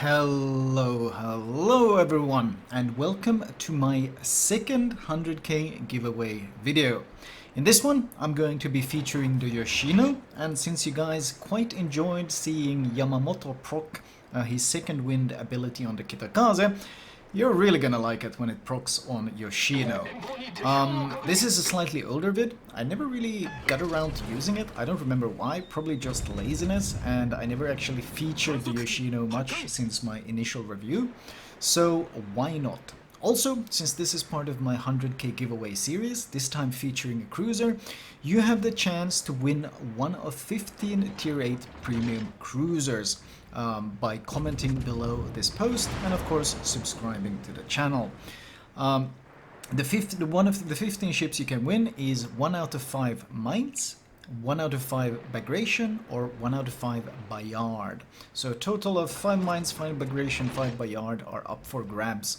Hello everyone, and welcome to my second 100k giveaway video. In this one I'm going to be featuring the Yoshino, and since you guys quite enjoyed seeing Yamamoto proc his second wind ability on the Kitakaze, you're really gonna like it when it procs on Yoshino. This is a slightly older vid. I never really got around to using it. I don't remember why, probably just laziness, and I never actually featured the Yoshino much since my initial review. So why not? Also, since this is part of my 100k giveaway series, this time featuring a cruiser, you have the chance to win one of 15 tier 8 premium cruisers by commenting below this post and of course subscribing to the channel. One of the 15 ships you can win is 1 out of 5 Mainz, 1 out of 5 Bagration, or 1 out of 5 Bayard. So a total of 5 Mainz, 5 Bagration, 5 Bayard are up for grabs.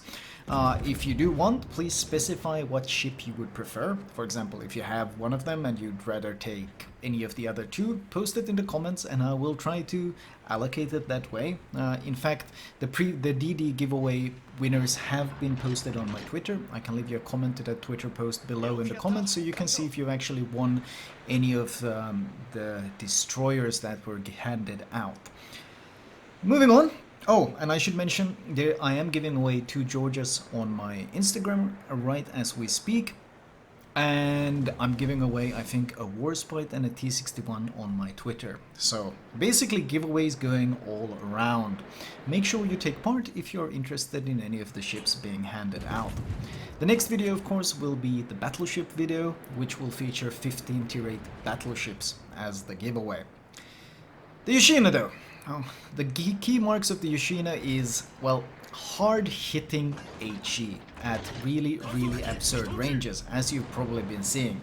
If you do want, please specify what ship you would prefer. For example, if you have one of them and you'd rather take any of the other two, post it in the comments and I will try to allocate it that way. In fact, the DD giveaway winners have been posted on my Twitter. I can leave you a comment to that Twitter post below in the comments so you can see if you've actually won any of the destroyers that were handed out. Moving on. Oh, and I should mention, I am giving away 2 Georgias on my Instagram right as we speak. And I'm giving away, I think, a Warspite and a T61 on my Twitter. So basically giveaways going all around. Make sure you take part if you're interested in any of the ships being handed out. The next video, of course, will be the battleship video, which will feature 15 tier 8 battleships as the giveaway. The Yoshino though. The key marks of the Yoshino is, well, hard-hitting HE at really absurd ranges, as you've probably been seeing.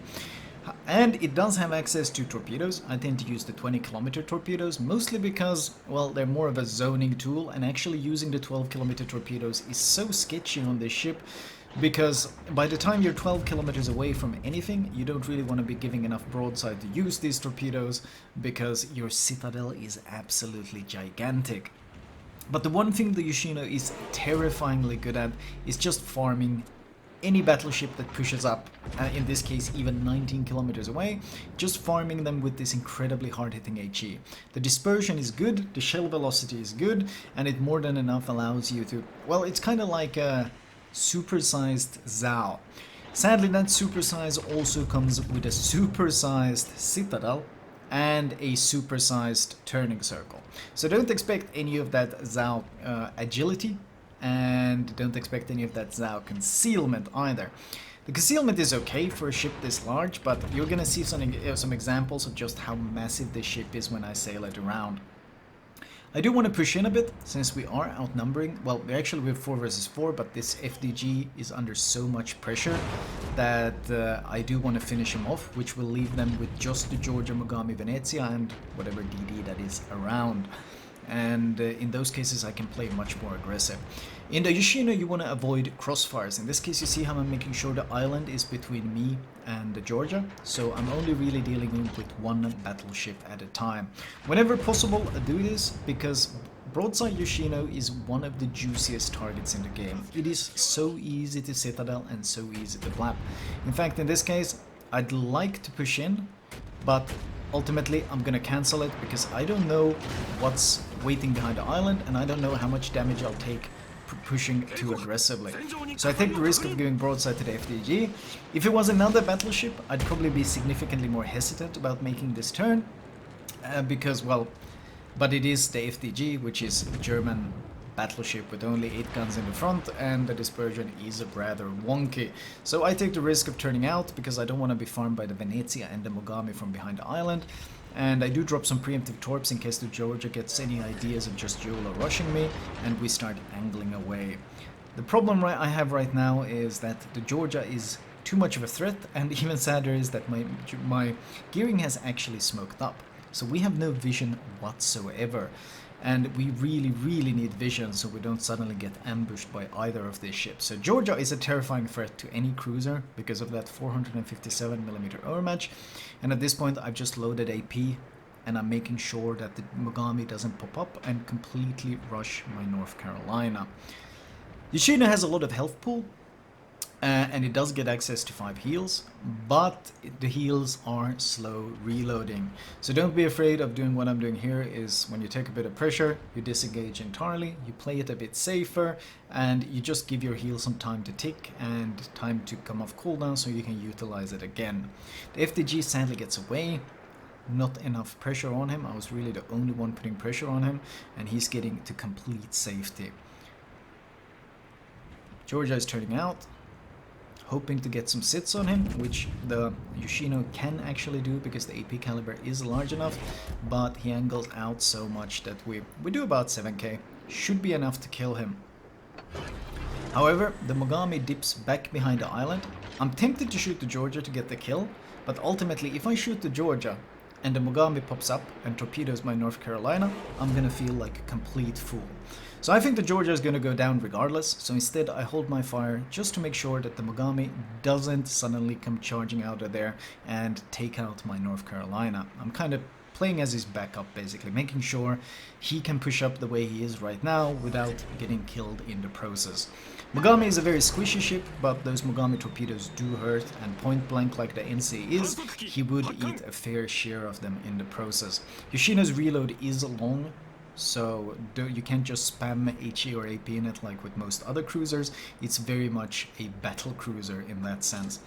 And it does have access to torpedoes. I tend to use the 20km torpedoes, mostly because, well, they're more of a zoning tool, and actually using the 12km torpedoes is so sketchy on this ship, because by the time you're 12 kilometers away from anything, you don't really want to be giving enough broadside to use these torpedoes, because your citadel is absolutely gigantic. But the one thing the Yoshino is terrifyingly good at is just farming any battleship that pushes up, in this case even 19 kilometers away, just farming them with this incredibly hard-hitting HE. The dispersion is good, the shell velocity is good, and it more than enough allows you to, well, it's kind of like a supersized Zao. Sadly, that supersize also comes with a supersized citadel and a supersized turning circle. So don't expect any of that Zao agility, and don't expect any of that Zao concealment either. The concealment is okay for a ship this large, but you're gonna see some examples of just how massive this ship is when I sail it around. I do want to push in a bit, since we are outnumbering. Well, we're actually with 4 versus 4, but this FDG is under so much pressure that I do want to finish him off, which will leave them with just the Georgia, Mogami, Venezia, and whatever DD that is around. And in those cases I can play much more aggressive. In the Yoshino you want to avoid crossfires. In this case you see how I'm making sure the island is between me and the Georgia, so I'm only really dealing with one battleship at a time. Whenever possible do this, because broadside Yoshino is one of the juiciest targets in the game. It is so easy to citadel and so easy to flap. In fact, in this case I'd like to push in, but ultimately I'm gonna cancel it because I don't know what's waiting behind the island, and I don't know how much damage I'll take pushing too aggressively. So I take the risk of giving broadside to the FDG. If it was another battleship, I'd probably be significantly more hesitant about making this turn, because, well, but it is the FDG, which is a German battleship with only 8 guns in the front, and the dispersion is rather wonky. So I take the risk of turning out because I don't want to be farmed by the Venezia and the Mogami from behind the island. And I do drop some preemptive torps in case the Georgia gets any ideas of just YOLO rushing me, and we start angling away. The problem I have right now is that the Georgia is too much of a threat, and even sadder is that my gearing has actually smoked up. So we have no vision whatsoever. And we really need vision so we don't suddenly get ambushed by either of these ships. So Georgia is a terrifying threat to any cruiser because of that 457mm overmatch. And at this point I've just loaded AP and I'm making sure that the Mogami doesn't pop up and completely rush my North Carolina. Yoshino has a lot of health pool, and it does get access to 5 heals, but the heals are slow reloading. So don't be afraid of doing what I'm doing here. Is when you take a bit of pressure, you disengage entirely, you play it a bit safer, and you just give your heal some time to tick and time to come off cooldown so you can utilize it again. The FDG sadly gets away. Not enough pressure on him. I was really the only one putting pressure on him, and he's getting to complete safety. Georgia is turning out, hoping to get some sits on him, which the Yoshino can actually do because the AP caliber is large enough, but he angles out so much that we do about 7k. Should be enough to kill him. However, the Mogami dips back behind the island. I'm tempted to shoot the Georgia to get the kill, but ultimately if I shoot the Georgia and the Mogami pops up and torpedoes my North Carolina, I'm gonna feel like a complete fool. So I think the Georgia is gonna go down regardless, so instead I hold my fire just to make sure that the Mogami doesn't suddenly come charging out of there and take out my North Carolina. I'm kind of playing as his backup basically, making sure he can push up the way he is right now without getting killed in the process. Mogami is a very squishy ship, but those Mogami torpedoes do hurt, and point blank like the NC is, he would eat a fair share of them in the process. Yoshino's reload is long, so you can't just spam HE or AP in it like with most other cruisers. It's very much a battle cruiser in that sense.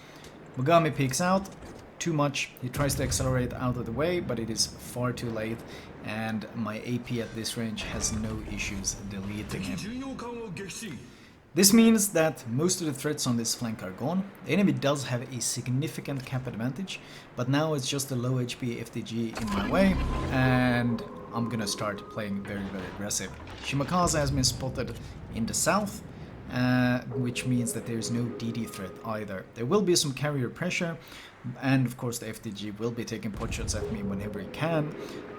Mogami peeks out too much. He tries to accelerate out of the way, but it is far too late, and my AP at this range has no issues deleting him. This means that most of the threats on this flank are gone. The enemy does have a significant cap advantage, but now it's just a low HP FTG in my way, and I'm gonna start playing very, very aggressive. Shimakaze has been spotted in the south, which means that there is no DD threat either. There will be some carrier pressure, and of course the FTG will be taking pot shots at me whenever he can,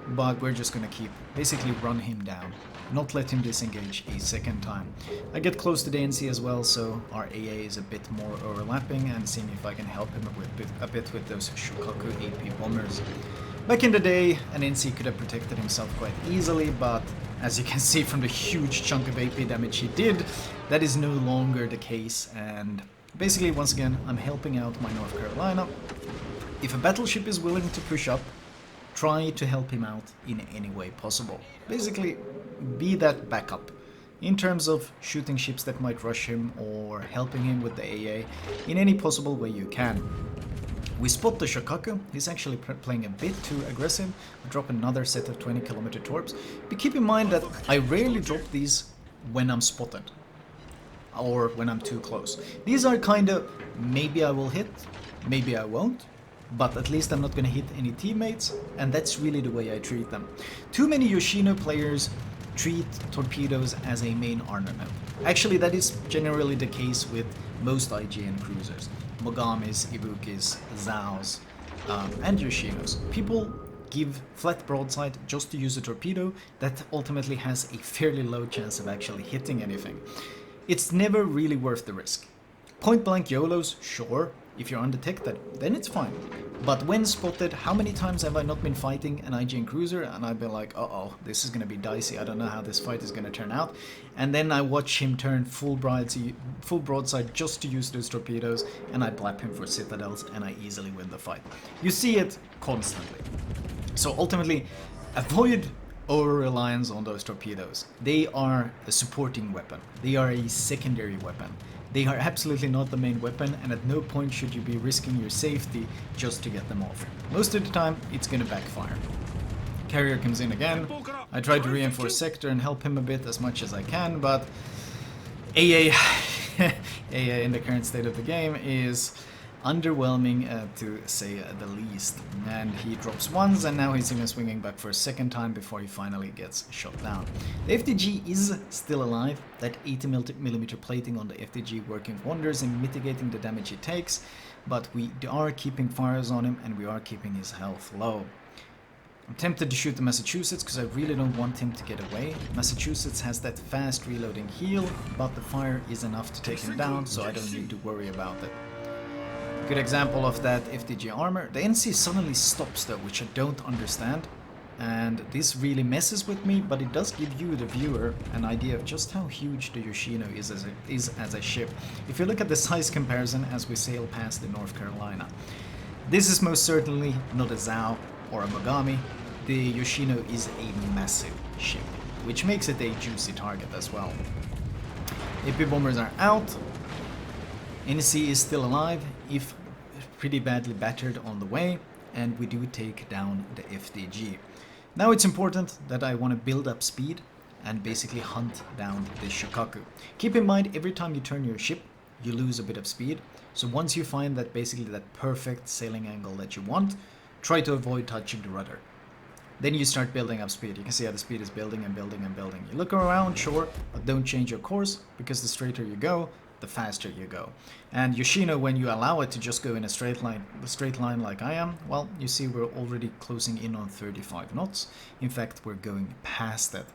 but we're just gonna basically run him down, not let him disengage a second time. I get close to the NC as well, so our AA is a bit more overlapping, and seeing if I can help him a bit with those Shokaku AP bombers. Back in the day, an NC could have protected himself quite easily, but as you can see from the huge chunk of AP damage he did, that is no longer the case, and basically once again I'm helping out my North Carolina. If a battleship is willing to push up, try to help him out in any way possible. Basically, be that backup in terms of shooting ships that might rush him or helping him with the AA in any possible way you can. We spot the Shokaku. He's actually playing a bit too aggressive. We drop another set of 20-kilometer torps. But keep in mind that I rarely drop these when I'm spotted or when I'm too close. These are kind of, maybe I will hit, maybe I won't, but at least I'm not going to hit any teammates, and that's really the way I treat them. Too many Yoshino players treat torpedoes as a main armament. Actually, that is generally the case with most IGN cruisers. Mogamis, Ibukis, Zaos, and Yoshinos. People give flat broadside just to use a torpedo that ultimately has a fairly low chance of actually hitting anything. It's never really worth the risk. Point blank YOLOs, sure, if you're undetected, then it's fine. But when spotted, how many times have I not been fighting an IGN cruiser and I've been like, uh-oh, this is gonna be dicey, I don't know how this fight is gonna turn out. And then I watch him turn full broadside just to use those torpedoes, and I blap him for citadels, and I easily win the fight. You see it constantly. So ultimately, avoid over-reliance on those torpedoes. They are a supporting weapon. They are a secondary weapon. They are absolutely not the main weapon, and at no point should you be risking your safety just to get them off. Most of the time, it's gonna backfire. Carrier comes in again. I try to reinforce sector and help him a bit as much as I can, but AA in the current state of the game is underwhelming to say the least. And he drops once, and now he's even swinging back for a second time before he finally gets shot down. The FTG is still alive. That 80mm plating on the FTG working wonders in mitigating the damage he takes, but we are keeping fires on him and we are keeping his health low. I'm tempted to shoot the Massachusetts because I really don't want him to get away. Massachusetts has that fast reloading heal, but the fire is enough to take him down, so I don't need to worry about it. Good example of that FTG armor. The NC suddenly stops though, which I don't understand. and this really messes with me, but it does give you, the viewer, an idea of just how huge the Yoshino is as a ship. If you look at the size comparison as we sail past the North Carolina, this is most certainly not a Zao or a Mogami. The Yoshino is a massive ship, which makes it a juicy target as well. AP bombers are out. NC is still alive, if pretty badly battered on the way, and we do take down the FDG. Now it's important that I want to build up speed and basically hunt down the Shokaku. Keep in mind, every time you turn your ship, you lose a bit of speed. So once you find that basically that perfect sailing angle that you want, try to avoid touching the rudder. Then you start building up speed. You can see how the speed is building and building and building. You look around, sure, but don't change your course, because the straighter you go, the faster you go. And Yoshino, when you allow it to just go in a straight line like I am, well, you see we're already closing in on 35 knots. In fact, we're going past that.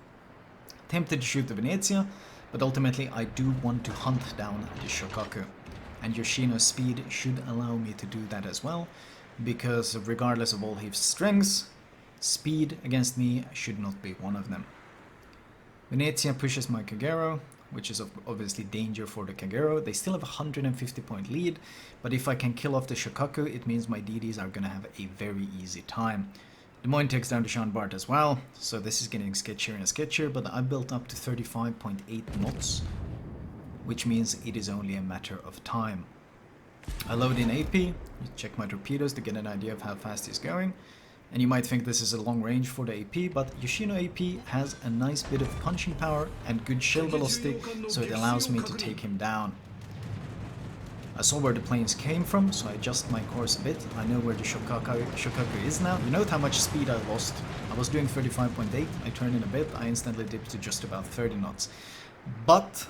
Tempted to shoot the Venezia, but ultimately I do want to hunt down the Shokaku. And Yoshino's speed should allow me to do that as well, because regardless of all his strengths, speed against me should not be one of them. Venezia pushes my Kagero, which is obviously danger for the Kagero. They still have a 150 point lead, but if I can kill off the Shokaku, it means my DDs are gonna have a very easy time. Des Moines takes down the Jean Bart as well, so this is getting sketchier and sketchier, but I built up to 35.8 knots, which means it is only a matter of time. I load in AP, check my torpedoes to get an idea of how fast he's going. And you might think this is a long range for the AP, but Yoshino AP has a nice bit of punching power and good shell velocity, so it allows me to take him down. I saw where the planes came from, so I adjust my course a bit. I know where the Shokaku is now. You note how much speed I lost. I was doing 35.8, I turned in a bit, I instantly dipped to just about 30 knots. But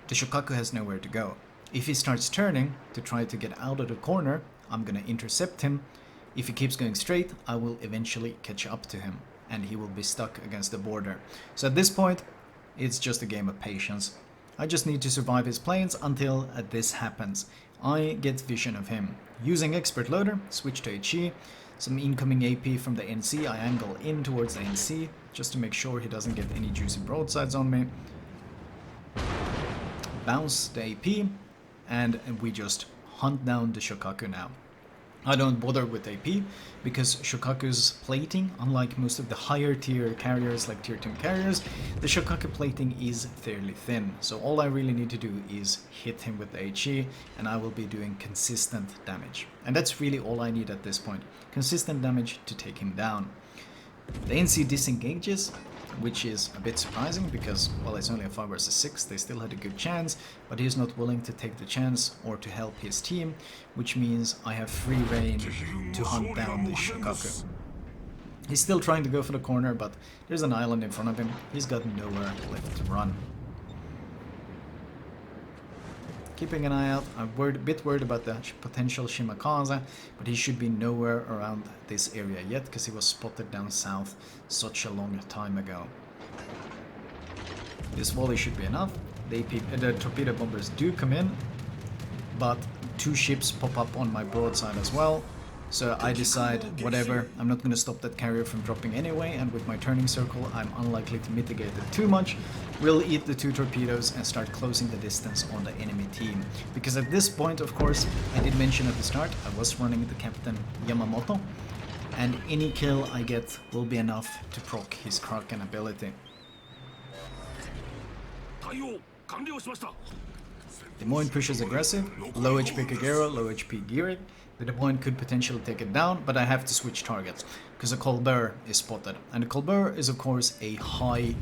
the Shokaku has nowhere to go. If he starts turning to try to get out of the corner, I'm gonna intercept him. If he keeps going straight, I will eventually catch up to him, and he will be stuck against the border. So at this point, it's just a game of patience. I just need to survive his planes until this happens. I get vision of him. Using expert loader, switch to HE, some incoming AP from the NC, I angle in towards the NC, just to make sure he doesn't get any juicy broadsides on me. Bounce the AP, and we just hunt down the Shokaku now. I don't bother with AP, because Shokaku's plating, unlike most of the higher tier carriers like tier 10 carriers, the Shokaku plating is fairly thin. So all I really need to do is hit him with the HE, and I will be doing consistent damage. And that's really all I need at this point. Consistent damage to take him down. The NC disengages, which is a bit surprising because, well, it's only a 5 versus 6, they still had a good chance, but he's not willing to take the chance or to help his team, which means I have free reign to hunt down the Shokaku. He's still trying to go for the corner, but there's an island in front of him, he's got nowhere left to run. Keeping an eye out, I'm a bit worried about the potential Shimakaze, but he should be nowhere around this area yet, because he was spotted down south such a long time ago. This volley should be enough. The torpedo bombers do come in, but 2 ships pop up on my broadside as well. So I decide, whatever, I'm not going to stop that carrier from dropping anyway, and with my turning circle I'm unlikely to mitigate it too much. We'll eat the 2 torpedoes and start closing the distance on the enemy team. Because at this point, of course, I did mention at the start, I was running the captain Yamamoto, and any kill I get will be enough to proc his Kraken ability. Des Moines pushes aggressive, low HP Kagero, low HP Gearing. The Des Moines could potentially take it down, but I have to switch targets, because the Colbert is spotted. And the Colbert is of course a high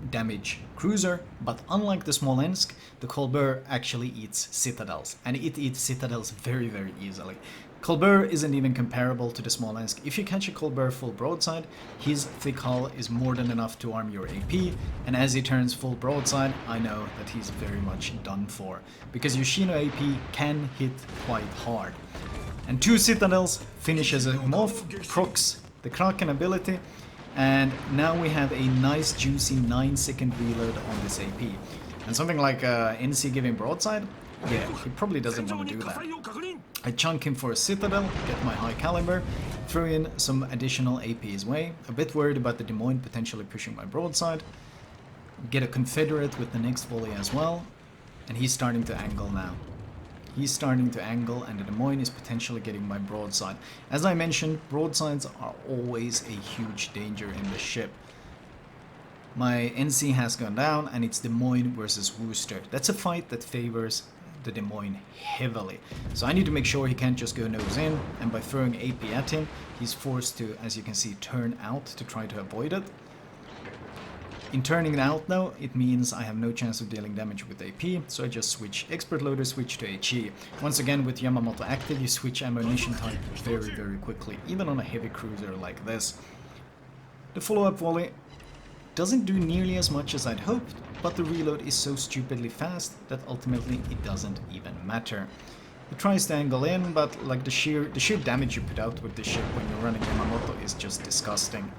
damage cruiser, but unlike the Smolensk, the Colbert actually eats citadels, and it eats citadels very, very easily. Colbert isn't even comparable to the Smolensk. If you catch a Colbert full broadside, his thick hull is more than enough to arm your AP, and as he turns full broadside, I know that he's very much done for, because Yoshino AP can hit quite hard. And 2 citadels finishes him off, procs the Kraken ability, and now we have a nice juicy 9-second reload on this AP. And something like NC giving broadside, yeah, he probably doesn't want to do that. I chunk him for a citadel, get my high caliber, throw in some additional AP his way. A bit worried about the Des Moines potentially pushing my broadside. Get a Confederate with the next volley as well. And he's starting to angle now. He's starting to angle, and the Des Moines is potentially getting my broadside. As I mentioned, broadsides are always a huge danger in the ship. My NC has gone down, and it's Des Moines versus Worcester. That's a fight that favors the Des Moines heavily. So I need to make sure he can't just go nose in, and by throwing AP at him, he's forced to, as you can see, turn out to try to avoid it. In turning out though, it means I have no chance of dealing damage with AP, so I just switch Expert Loader, switch to HE. Once again, with Yamamoto active, you switch ammunition type very quickly, even on a heavy cruiser like this. The follow-up volley doesn't do nearly as much as I'd hoped, but the reload is so stupidly fast that ultimately it doesn't even matter. It tries to angle in, but like the sheer damage you put out with this ship when you're running Yamamoto is just disgusting.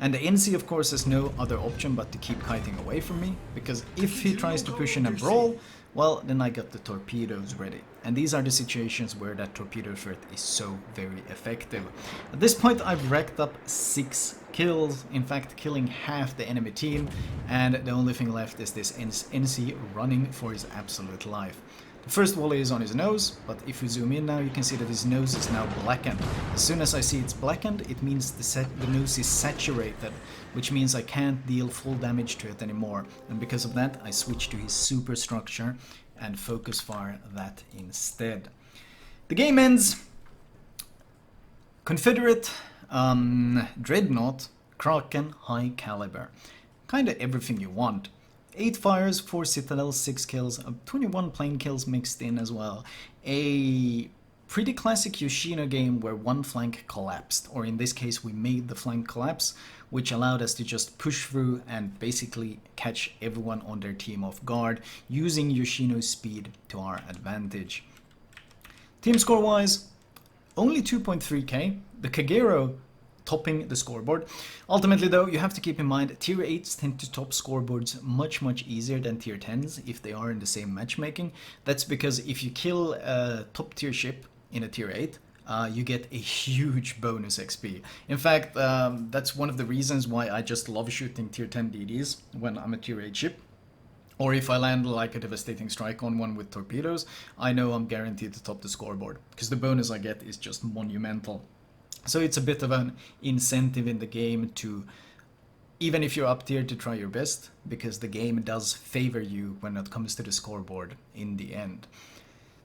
And the NC of course has no other option but to keep kiting away from me, because if he tries to push in a brawl, well, then I got the torpedoes ready. And these are the situations where that torpedo threat is so very effective. At this point I've racked up 6 kills, in fact killing half the enemy team, and the only thing left is this NC running for his absolute life. The first volley is on his nose, but if we zoom in now, you can see that his nose is now blackened. As soon as I see it's blackened, it means the nose is saturated, which means I can't deal full damage to it anymore. And because of that, I switch to his superstructure and focus fire that instead. The game ends. Confederate, Dreadnought, Kraken, High Caliber. Kinda everything you want. 8 fires, 4 citadels, 6 kills, 21 plane kills mixed in as well. A pretty classic Yoshino game where one flank collapsed, or in this case we made the flank collapse, which allowed us to just push through and basically catch everyone on their team off guard, using Yoshino's speed to our advantage. Team score wise, only 2.3k. The Kagero topping the scoreboard. Ultimately though, you have to keep in mind tier 8s tend to top scoreboards much easier than tier 10s if they are in the same matchmaking. That's because if you kill a top tier ship in a tier 8, you get a huge bonus XP. In fact, that's one of the reasons why I just love shooting tier 10 DDs when I'm a tier 8 ship. Or if I land like a devastating strike on one with torpedoes, I know I'm guaranteed to top the scoreboard, because the bonus I get is just monumental. So it's a bit of an incentive in the game to, even if you're up tier, to try your best, because the game does favor you when it comes to the scoreboard in the end.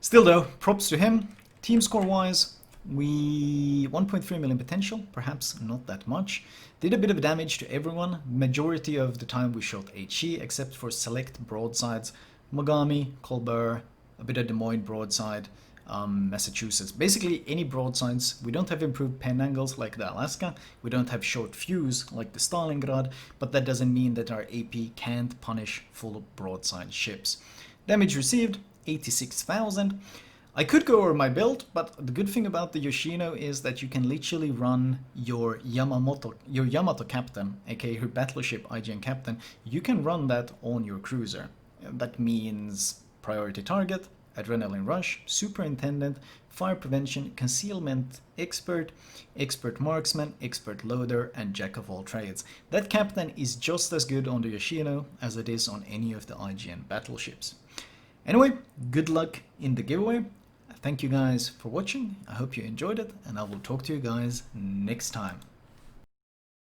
Still though, props to him. Team score wise, we 1.3 million potential, perhaps not that much. Did a bit of damage to everyone. Majority of the time we shot HE, except for select broadsides. Mogami, Colbert, a bit of Des Moines broadside. Massachusetts. Basically any broadsides. We don't have improved pen angles like the Alaska, we don't have short fuse like the Stalingrad, but that doesn't mean that our AP can't punish full broadside ships. Damage received, 86,000. I could go over my build, but the good thing about the Yoshino is that you can literally run your Yamato captain, aka her battleship IGN captain, you can run that on your cruiser. That means priority target, Adrenaline Rush, Superintendent, Fire Prevention, Concealment Expert, Expert Marksman, Expert Loader, and Jack of all trades. That captain is just as good on the Yoshino as it is on any of the IGN battleships. Anyway, good luck in the giveaway. Thank you guys for watching. I hope you enjoyed it, and I will talk to you guys next time.